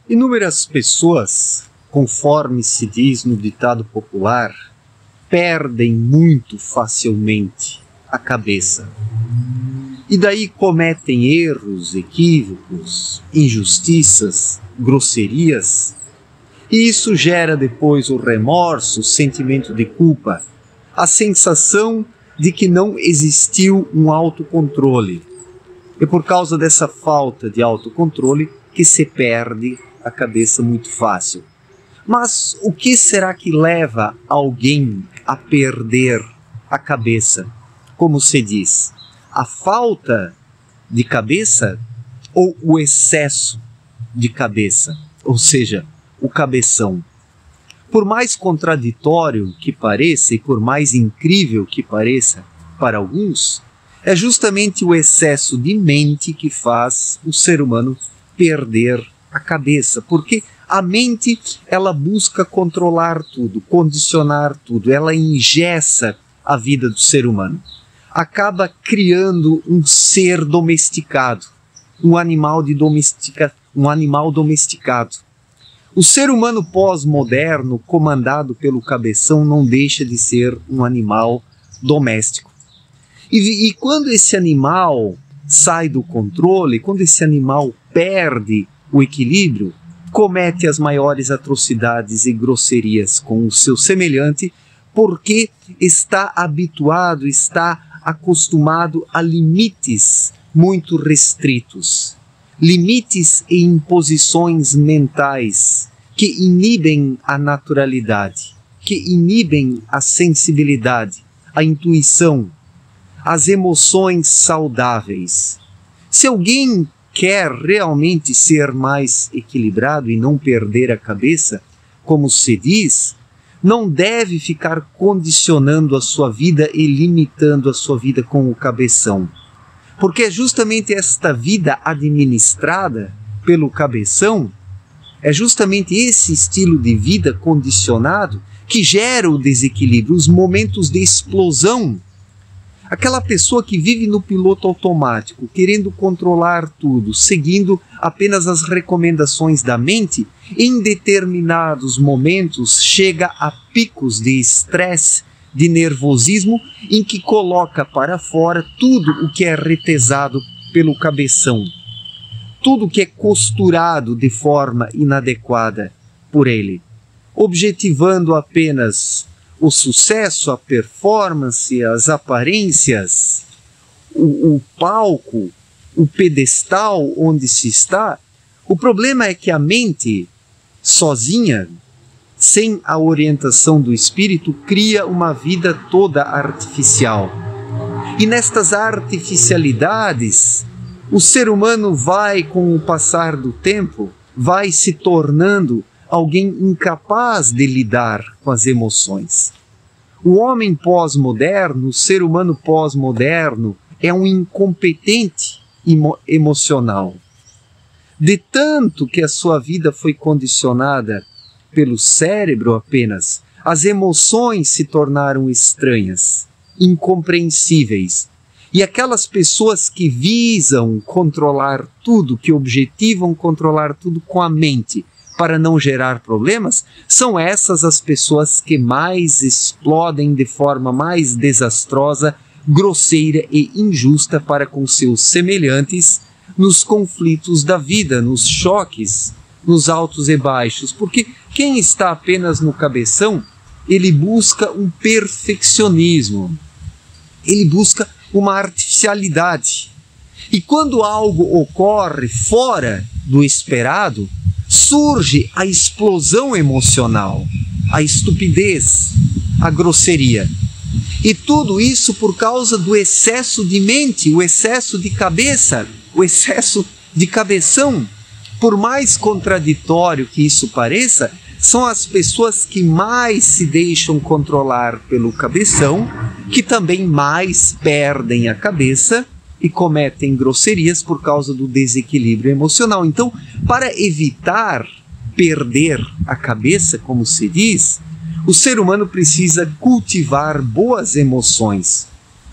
Inúmeras pessoas, conforme se diz no ditado popular, perdem muito facilmente a cabeça. E daí cometem erros, equívocos, injustiças, grosserias. E isso gera depois o remorso, o sentimento de culpa, a sensação de que não existiu um autocontrole. É por causa dessa falta de autocontrole que se perde a cabeça muito fácil. Mas o que será que leva alguém a perder a cabeça? Como se diz, a falta de cabeça ou o excesso de cabeça? Ou seja, o cabeção. Por mais contraditório que pareça e por mais incrível que pareça para alguns, é justamente o excesso de mente que faz o ser humano perder a cabeça, porque a mente, ela busca controlar tudo, condicionar tudo, ela engessa a vida do ser humano. Acaba criando um ser domesticado, um animal domesticado. O ser humano pós-moderno, comandado pelo cabeção, não deixa de ser um animal doméstico. E quando esse animal sai do controle, quando esse animal perde o equilíbrio, comete as maiores atrocidades e grosserias com o seu semelhante, porque está habituado, está acostumado a limites muito restritos, limites e imposições mentais que inibem a naturalidade, que inibem a sensibilidade, a intuição, as emoções saudáveis. Se alguém quer realmente ser mais equilibrado e não perder a cabeça, como se diz, não deve ficar condicionando a sua vida e limitando a sua vida com o cabeção. Porque é justamente esta vida administrada pelo cabeção, é justamente esse estilo de vida condicionado que gera o desequilíbrio, os momentos de explosão. Aquela pessoa que vive no piloto automático, querendo controlar tudo, seguindo apenas as recomendações da mente, em determinados momentos chega a picos de estresse, de nervosismo, em que coloca para fora tudo o que é retesado pelo cabeção, tudo o que é costurado de forma inadequada por ele, objetivando apenas o sucesso, a performance, as aparências, o palco, o pedestal onde se está. O problema é que a mente, sozinha, sem a orientação do espírito, cria uma vida toda artificial. E nestas artificialidades, o ser humano vai, com o passar do tempo, vai se tornando alguém incapaz de lidar com as emoções. O homem pós-moderno, o ser humano pós-moderno, é um incompetente emocional. De tanto que a sua vida foi condicionada pelo cérebro apenas, as emoções se tornaram estranhas, incompreensíveis. E aquelas pessoas que visam controlar tudo, que objetivam controlar tudo com a mente, para não gerar problemas, são essas as pessoas que mais explodem de forma mais desastrosa, grosseira e injusta para com seus semelhantes nos conflitos da vida, nos choques, nos altos e baixos. Porque quem está apenas no cabeção, ele busca um perfeccionismo, ele busca uma artificialidade. E quando algo ocorre fora do esperado, surge a explosão emocional, a estupidez, a grosseria. E tudo isso por causa do excesso de mente, o excesso de cabeça, o excesso de cabeção. Por mais contraditório que isso pareça, são as pessoas que mais se deixam controlar pelo cabeção, que também mais perdem a cabeça e cometem grosserias por causa do desequilíbrio emocional. Então, para evitar perder a cabeça, como se diz, o ser humano precisa cultivar boas emoções,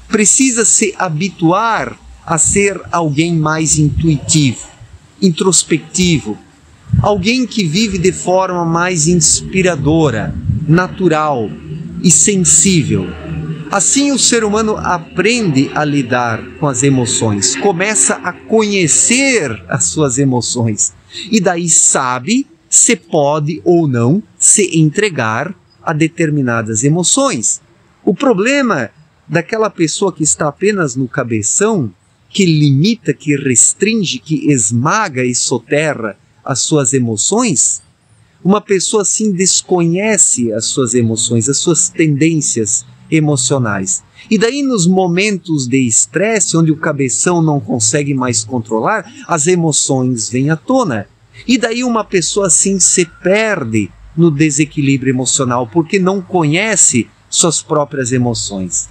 precisa se habituar a ser alguém mais intuitivo, introspectivo, alguém que vive de forma mais inspiradora, natural e sensível. Assim o ser humano aprende a lidar com as emoções, começa a conhecer as suas emoções e daí sabe se pode ou não se entregar a determinadas emoções. O problema daquela pessoa que está apenas no cabeção, que limita, que restringe, que esmaga e soterra as suas emoções, uma pessoa assim desconhece as suas emoções, as suas tendências emocionais. E daí nos momentos de estresse, onde o cabeção não consegue mais controlar, as emoções vêm à tona. E daí uma pessoa assim se perde no desequilíbrio emocional, porque não conhece suas próprias emoções.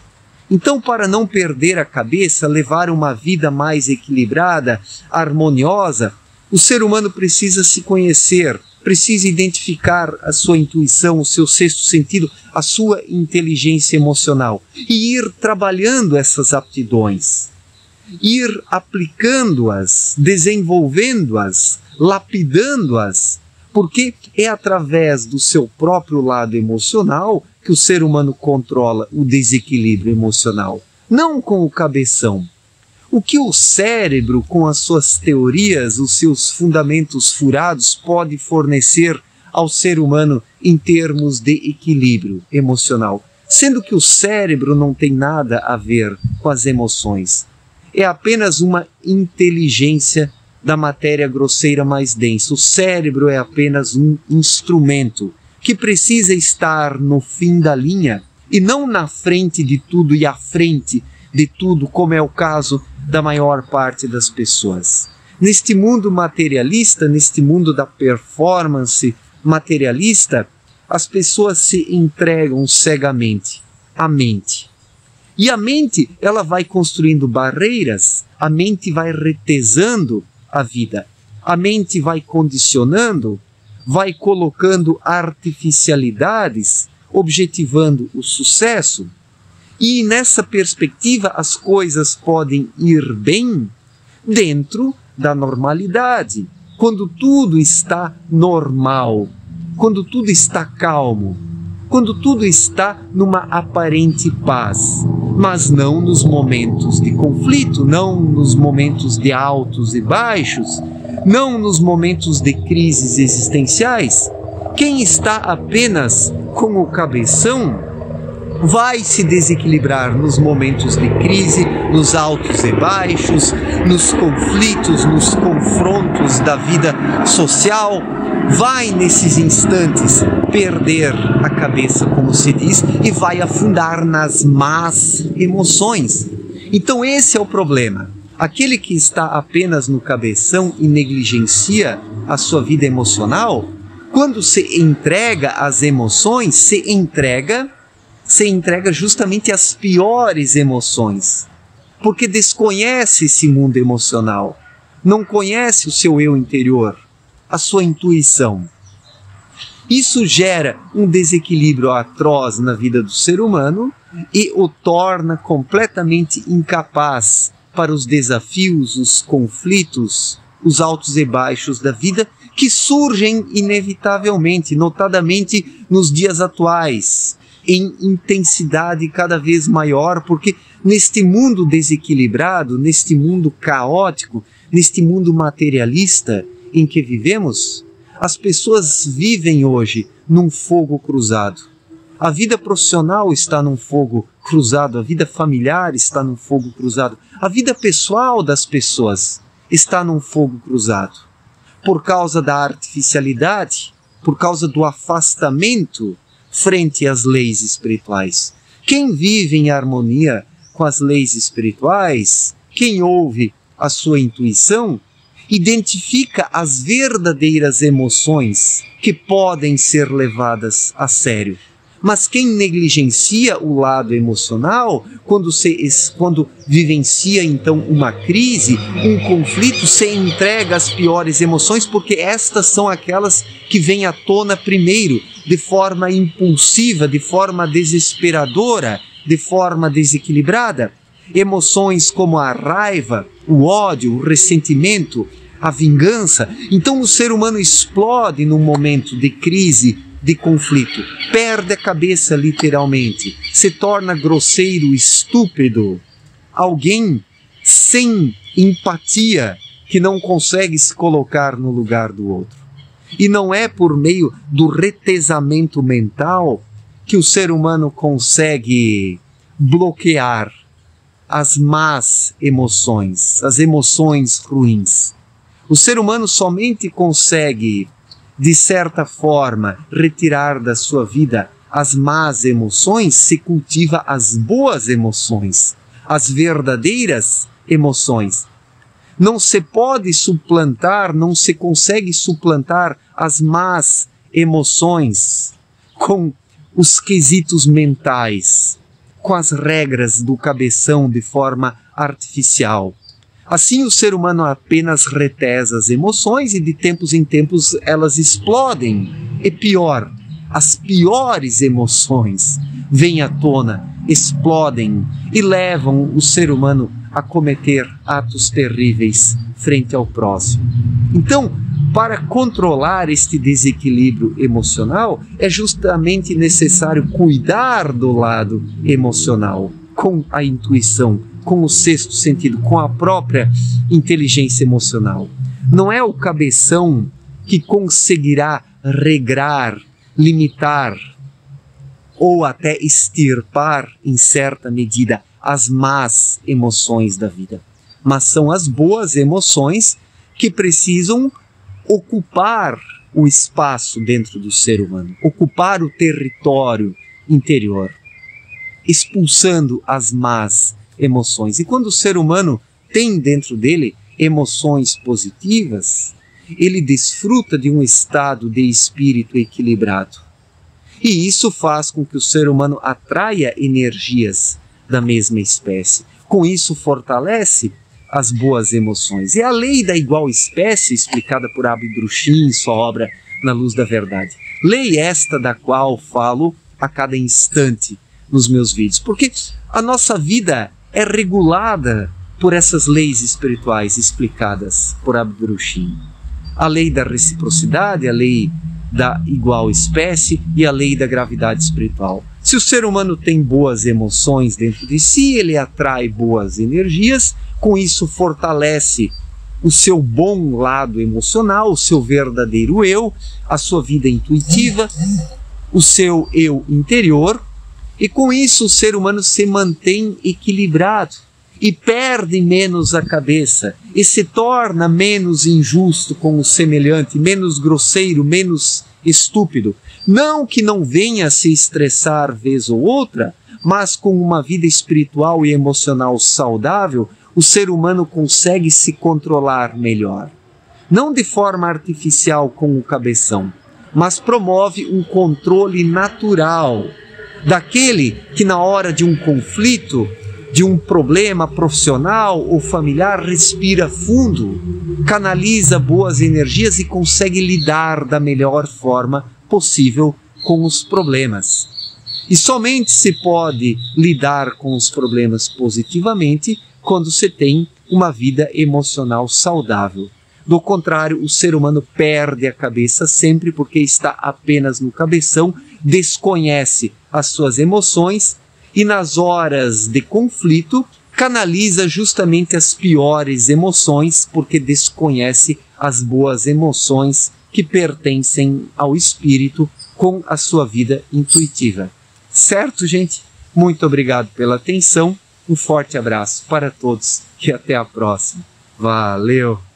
Então, para não perder a cabeça, levar uma vida mais equilibrada, harmoniosa, o ser humano precisa se conhecer, precisa identificar a sua intuição, o seu sexto sentido, a sua inteligência emocional e ir trabalhando essas aptidões, ir aplicando-as, desenvolvendo-as, lapidando-as, porque é através do seu próprio lado emocional que o ser humano controla o desequilíbrio emocional, não com o cabeção. O que o cérebro, com as suas teorias, os seus fundamentos furados, pode fornecer ao ser humano em termos de equilíbrio emocional? Sendo que o cérebro não tem nada a ver com as emoções. É apenas uma inteligência da matéria grosseira mais densa. O cérebro é apenas um instrumento que precisa estar no fim da linha e não na frente de tudo e à frente de tudo, como é o caso da maior parte das pessoas. Neste mundo materialista, neste mundo da performance materialista, as pessoas se entregam cegamente à mente. E a mente, ela vai construindo barreiras, a mente vai retesando a vida, a mente vai condicionando, vai colocando artificialidades, objetivando o sucesso. E nessa perspectiva as coisas podem ir bem dentro da normalidade, quando tudo está normal, quando tudo está calmo, quando tudo está numa aparente paz, mas não nos momentos de conflito, não nos momentos de altos e baixos, não nos momentos de crises existenciais. Quem está apenas com o cabeção vai se desequilibrar nos momentos de crise, nos altos e baixos, nos conflitos, nos confrontos da vida social. Vai nesses instantes perder a cabeça, como se diz, e vai afundar nas más emoções. Então esse é o problema. Aquele que está apenas no cabeção e negligencia a sua vida emocional, quando se entrega às emoções, se entrega justamente às piores emoções, porque desconhece esse mundo emocional, não conhece o seu eu interior, a sua intuição. Isso gera um desequilíbrio atroz na vida do ser humano e o torna completamente incapaz para os desafios, os conflitos, os altos e baixos da vida que surgem inevitavelmente, notadamente nos dias atuais, em intensidade cada vez maior, porque neste mundo desequilibrado, neste mundo caótico, neste mundo materialista em que vivemos, as pessoas vivem hoje num fogo cruzado. A vida profissional está num fogo cruzado, a vida familiar está num fogo cruzado, a vida pessoal das pessoas está num fogo cruzado. Por causa da artificialidade, por causa do afastamento frente às leis espirituais. Quem vive em harmonia com as leis espirituais, quem ouve a sua intuição, identifica as verdadeiras emoções que podem ser levadas a sério. Mas quem negligencia o lado emocional, quando vivencia então uma crise, um conflito, se entrega às piores emoções, porque estas são aquelas que vêm à tona primeiro, de forma impulsiva, de forma desesperadora, de forma desequilibrada. Emoções como a raiva, o ódio, o ressentimento, a vingança. Então o ser humano explode num momento de crise, de conflito, perde a cabeça literalmente, se torna grosseiro, estúpido, alguém sem empatia, que não consegue se colocar no lugar do outro. E não é por meio do retesamento mental que o ser humano consegue bloquear as más emoções, as emoções ruins. O ser humano somente consegue, de certa forma, retirar da sua vida as más emoções se cultiva as boas emoções, as verdadeiras emoções. Não se pode suplantar, não se consegue suplantar as más emoções com os quesitos mentais, com as regras do cabeção de forma artificial. Assim o ser humano apenas retesa as emoções e de tempos em tempos elas explodem. E pior, as piores emoções vêm à tona, explodem e levam o ser humano a cometer atos terríveis frente ao próximo. Então, para controlar este desequilíbrio emocional, é justamente necessário cuidar do lado emocional, com a intuição, com o sexto sentido, com a própria inteligência emocional. Não é o cabeção que conseguirá regrar, limitar ou até extirpar, em certa medida, as más emoções da vida, mas são as boas emoções que precisam ocupar o espaço dentro do ser humano, ocupar o território interior, expulsando as más emoções. E quando o ser humano tem dentro dele emoções positivas, ele desfruta de um estado de espírito equilibrado. E isso faz com que o ser humano atraia energias da mesma espécie. Com isso fortalece as boas emoções. E a lei da igual espécie, explicada por Abdrushim em sua obra Na Luz da Verdade. Lei esta da qual falo a cada instante nos meus vídeos. Porque a nossa vida é regulada por essas leis espirituais explicadas por Abdrushim. A lei da reciprocidade, a lei da igual espécie e a lei da gravidade espiritual. Se o ser humano tem boas emoções dentro de si, ele atrai boas energias, com isso fortalece o seu bom lado emocional, o seu verdadeiro eu, a sua vida intuitiva, o seu eu interior, e com isso o ser humano se mantém equilibrado e perde menos a cabeça e se torna menos injusto com o semelhante, menos grosseiro, menos estúpido. Não que não venha a se estressar vez ou outra, mas com uma vida espiritual e emocional saudável, o ser humano consegue se controlar melhor. Não de forma artificial com o cabeção, mas promove um controle natural daquele que na hora de um conflito, de um problema profissional ou familiar, respira fundo, canaliza boas energias e consegue lidar da melhor forma possível com os problemas. E somente se pode lidar com os problemas positivamente quando se tem uma vida emocional saudável. Do contrário, o ser humano perde a cabeça sempre porque está apenas no cabeção, desconhece as suas emoções e nas horas de conflito canaliza justamente as piores emoções porque desconhece as boas emoções que pertencem ao espírito com a sua vida intuitiva. Certo, gente? Muito obrigado pela atenção, um forte abraço para todos e até a próxima. Valeu!